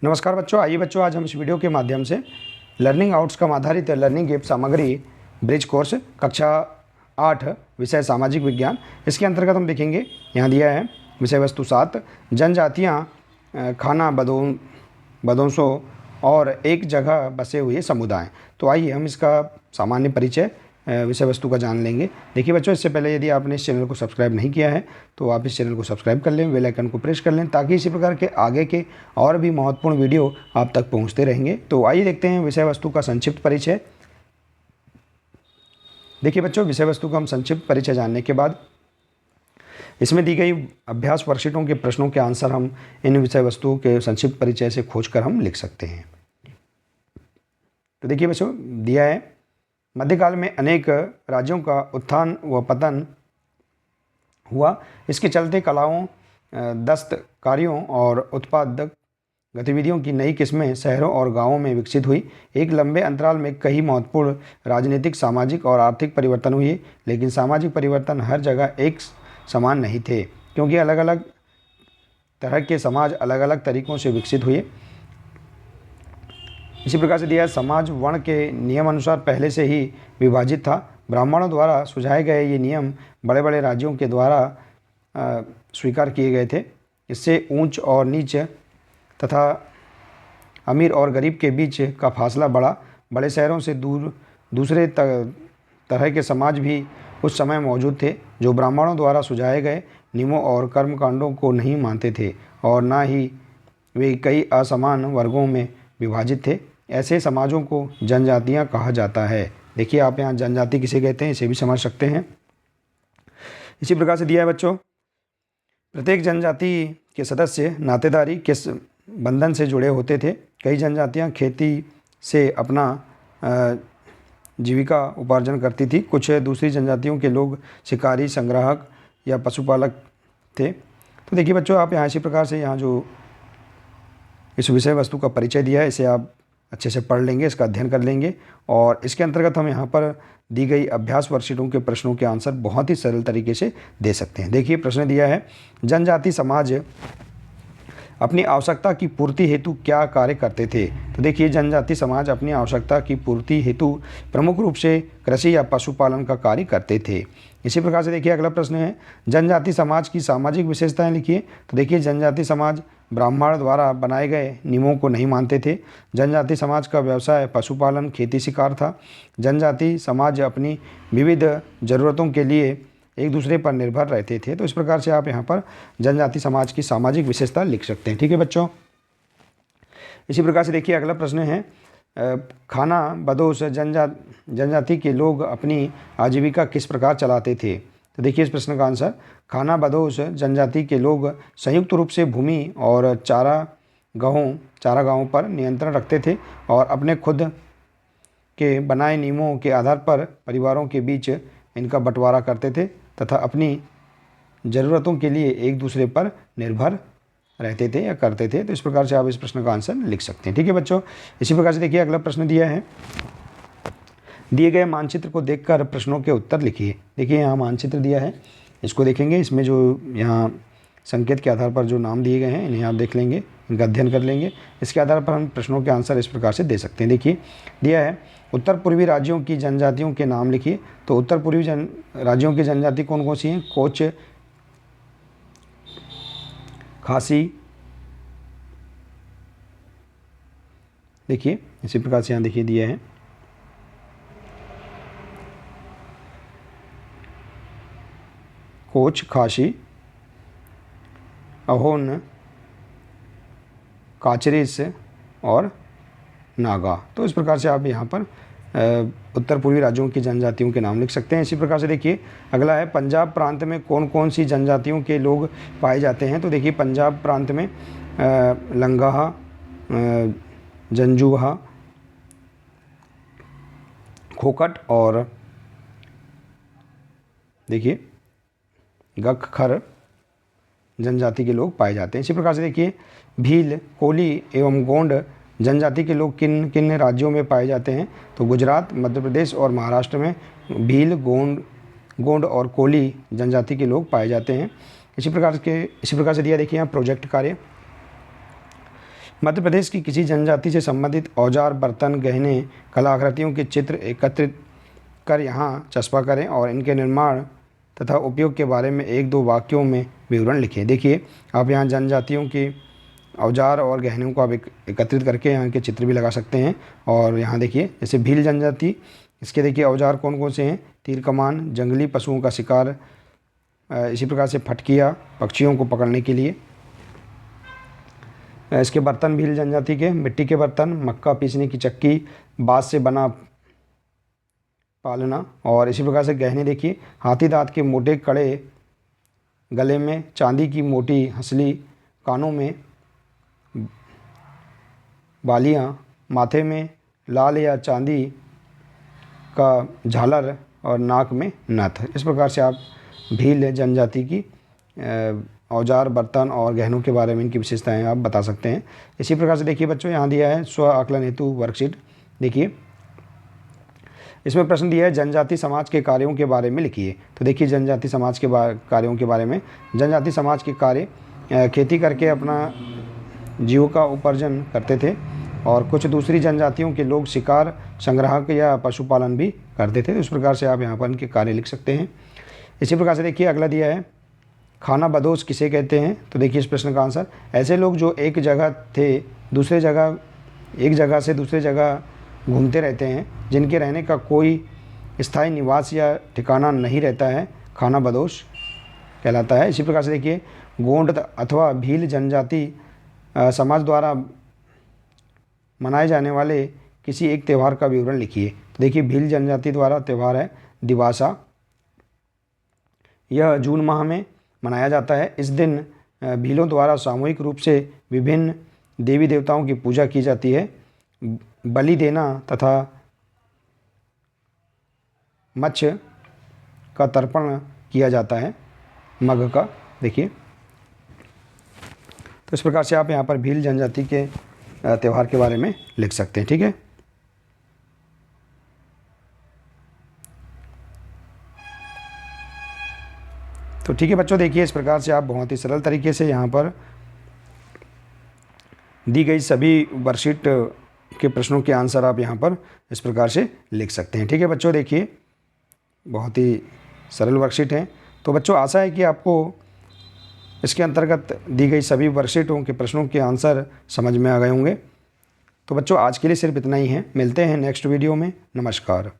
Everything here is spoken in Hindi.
नमस्कार बच्चों, आइए बच्चों आज हम इस वीडियो के माध्यम से लर्निंग आउटकम आधारित लर्निंग ऐप सामग्री ब्रिज कोर्स कक्षा 8 विषय सामाजिक विज्ञान, इसके अंतर्गत हम देखेंगे। यहाँ दिया है विषय वस्तु 7 जनजातियाँ खाना बदोसों और एक जगह बसे हुए समुदाय। तो आइए हम इसका सामान्य परिचय विषय वस्तु का जान लेंगे। देखिए बच्चों, इससे पहले यदि आपने इस चैनल को सब्सक्राइब नहीं किया है तो आप इस चैनल को सब्सक्राइब कर लें, बेल आइकन को प्रेस कर लें, ताकि इसी प्रकार के आगे के और भी महत्वपूर्ण वीडियो आप तक पहुंचते रहेंगे। तो आइए देखते हैं विषय वस्तु का संक्षिप्त परिचय। देखिए बच्चों, विषय वस्तु का हम संक्षिप्त परिचय जानने के बाद इसमें दी गई अभ्यास वर्कशीटों के प्रश्नों के आंसर हम इन विषय वस्तुओं के संक्षिप्त परिचय से खोजकर हम लिख सकते हैं। तो देखिए बच्चों, दिया है मध्यकाल में अनेक राज्यों का उत्थान व पतन हुआ। इसके चलते कलाओं, दस्तकारियों और उत्पादक गतिविधियों की नई किस्में शहरों और गांवों में विकसित हुई। एक लंबे अंतराल में कई महत्वपूर्ण राजनीतिक, सामाजिक और आर्थिक परिवर्तन हुए, लेकिन सामाजिक परिवर्तन हर जगह एक समान नहीं थे, क्योंकि अलग अलग तरह के समाज अलग अलग तरीक़ों से विकसित हुए। इसी प्रकार से दिया है समाज वर्ण के नियम अनुसार पहले से ही विभाजित था। ब्राह्मणों द्वारा सुझाए गए ये नियम बड़े बड़े राज्यों के द्वारा स्वीकार किए गए थे। इससे ऊंच और नीच तथा अमीर और गरीब के बीच का फासला बढ़ा। बड़े शहरों से दूर दूसरे तरह के समाज भी उस समय मौजूद थे, जो ब्राह्मणों द्वारा सुझाए गए नियमों और कर्मकांडों को नहीं मानते थे, और ना ही वे कई असमान वर्गों में विभाजित थे। ऐसे समाजों को जनजातियां कहा जाता है। देखिए आप यहाँ जनजाति किसे कहते हैं इसे भी समझ सकते हैं। इसी प्रकार से दिया है बच्चों, प्रत्येक जनजाति के सदस्य नातेदारी के बंधन से जुड़े होते थे। कई जनजातियां खेती से अपना जीविका उपार्जन करती थी। कुछ दूसरी जनजातियों के लोग शिकारी, संग्राहक या पशुपालक थे। तो देखिए बच्चों, आप यहाँ इसी प्रकार से यहाँ जो इस विषय वस्तु का परिचय दिया है इसे आप अच्छे से पढ़ लेंगे, इसका अध्ययन कर लेंगे, और इसके अंतर्गत हम यहाँ पर दी गई अभ्यास वर्कशीटों के प्रश्नों के आंसर बहुत ही सरल तरीके से दे सकते हैं। देखिए प्रश्न दिया है, जनजाति समाज अपनी आवश्यकता की पूर्ति हेतु क्या कार्य करते थे। तो देखिए जनजाति समाज अपनी आवश्यकता की पूर्ति हेतु प्रमुख रूप से कृषि या पशुपालन का कार्य करते थे। इसी प्रकार से देखिए अगला प्रश्न है, जनजाति समाज की सामाजिक विशेषताएं लिखिए। तो देखिए जनजाति समाज ब्राह्मण द्वारा बनाए गए नियमों को नहीं मानते थे। जनजाति समाज का व्यवसाय पशुपालन, खेती, शिकार था। जनजाति समाज अपनी विविध ज़रूरतों के लिए एक दूसरे पर निर्भर रहते थे। तो इस प्रकार से आप यहाँ पर जनजाति समाज की सामाजिक विशेषता लिख सकते हैं। ठीक है बच्चों, इसी प्रकार से देखिए अगला प्रश्न है, खाना बदोश जनजाति के लोग अपनी आजीविका किस प्रकार चलाते थे। तो देखिए इस प्रश्न का आंसर, खाना बदोश जनजाति के लोग संयुक्त रूप से भूमि और चारागाहों पर नियंत्रण रखते थे और अपने खुद के बनाए नियमों के आधार पर परिवारों के बीच इनका बंटवारा करते थे तथा अपनी ज़रूरतों के लिए एक दूसरे पर निर्भर रहते थे या करते थे। तो इस प्रकार से आप इस प्रश्न का आंसर लिख सकते हैं। ठीक है बच्चों, इसी प्रकार से देखिए अगला प्रश्न दिया है, दिए गए मानचित्र को देखकर प्रश्नों के उत्तर लिखिए। देखिए यहाँ मानचित्र दिया है, इसको देखेंगे, इसमें जो यहाँ संकेत के आधार पर जो नाम दिए गए हैं इन्हें आप देख लेंगे, इनका अध्ययन कर लेंगे। इसके आधार पर हम प्रश्नों के आंसर इस प्रकार से दे सकते हैं। देखिए दिया है, उत्तर पूर्वी राज्यों की जनजातियों के नाम लिखिए। तो उत्तर पूर्वी राज्यों की जनजाति कौन कौन सी हैं? कोच, खासी, देखिए इसी प्रकार से यहाँ देखिए दिया है, कोच, खासी, अहोन, काचरीस और नागा। तो इस प्रकार से आप यहाँ पर उत्तर पूर्वी राज्यों की जनजातियों के नाम लिख सकते हैं। इसी प्रकार से देखिए अगला है, पंजाब प्रांत में कौन कौन सी जनजातियों के लोग पाए जाते हैं। तो देखिए पंजाब प्रांत में लंगाहा, जंजुहा, खोकट और देखिए गखर जनजाति के लोग पाए जाते हैं। इसी प्रकार से देखिए भील, कोली एवं गोंड जनजाति के लोग किन किन राज्यों में पाए जाते हैं। तो गुजरात, मध्य प्रदेश और महाराष्ट्र में भील, गोंड और कोली जनजाति के लोग पाए जाते हैं। इसी प्रकार से दिया देखिए यहाँ प्रोजेक्ट कार्य, मध्य प्रदेश की किसी जनजाति से संबंधित औजार, बर्तन, गहने, कलाकृतियों के चित्र एकत्रित कर यहाँ चस्पा करें और इनके निर्माण तथा उपयोग के बारे में 1-2 वाक्यों में विवरण लिखें। देखिए आप यहाँ जनजातियों के औजार और गहनों को आप एकत्रित करके यहाँ के चित्र भी लगा सकते हैं। और यहाँ देखिए जैसे भील जनजाति, इसके देखिए औजार कौन कौन से हैं, तीर कमान, जंगली पशुओं का शिकार, इसी प्रकार से फटकिया पक्षियों को पकड़ने के लिए। इसके बर्तन भील जनजाति के मिट्टी के बर्तन, मक्का पीसने की चक्की, बाँस से बना पालना। और इसी प्रकार से गहने देखिए हाथी दांत के मोटे कड़े गले में, चांदी की मोटी हंसली, कानों में बालियां, माथे में लाल या चांदी का झालर और नाक में नथ। इस प्रकार से आप भील जनजाति की औजार, बर्तन और गहनों के बारे में इनकी विशेषताएं आप बता सकते हैं। इसी प्रकार से देखिए बच्चों यहाँ दिया है स्व आकलन हेतु वर्कशीट। देखिए इसमें प्रश्न दिया है जनजाति समाज के कार्यों के बारे में लिखिए। तो देखिए जनजाति समाज के कार्यों के बारे में, जनजाति समाज के कार्य खेती करके अपना जीविका उपार्जन करते थे और कुछ दूसरी जनजातियों के लोग शिकार, संग्राहक या पशुपालन भी करते थे। तो इस प्रकार से आप यहाँ पर इनके कार्य लिख सकते हैं। इसी प्रकार से देखिए अगला दिया है खाना बदोश किसे कहते हैं। तो देखिए इस प्रश्न का आंसर, ऐसे लोग जो एक जगह से दूसरे जगह घूमते रहते हैं, जिनके रहने का कोई स्थायी निवास या ठिकाना नहीं रहता है, खाना बदोश कहलाता है। इसी प्रकार से देखिए गोंड अथवा भील जनजाति समाज द्वारा मनाए जाने वाले किसी एक त्यौहार का विवरण लिखिए। तो देखिए भील जनजाति द्वारा त्यौहार है दिवासा। यह जून माह में मनाया जाता है। इस दिन भीलों द्वारा सामूहिक रूप से विभिन्न देवी देवताओं की पूजा की जाती है। बलि देना तथा मत्स्य का तर्पण किया जाता है मग का। देखिए तो इस प्रकार से आप यहाँ पर भील जनजाति के त्यौहार के बारे में लिख सकते हैं। ठीक है, तो ठीक है बच्चों, देखिए इस प्रकार से आप बहुत ही सरल तरीके से यहाँ पर दी गई सभी वर्कशीट के प्रश्नों के आंसर आप यहाँ पर इस प्रकार से लिख सकते हैं। ठीक है बच्चों, देखिए बहुत ही सरल वर्कशीट हैं। तो बच्चों आशा है कि आपको इसके अंतर्गत दी गई सभी वर्कशीटों के प्रश्नों के आंसर समझ में आ गए होंगे। तो बच्चों आज के लिए सिर्फ इतना ही है। मिलते हैं नेक्स्ट वीडियो में। नमस्कार।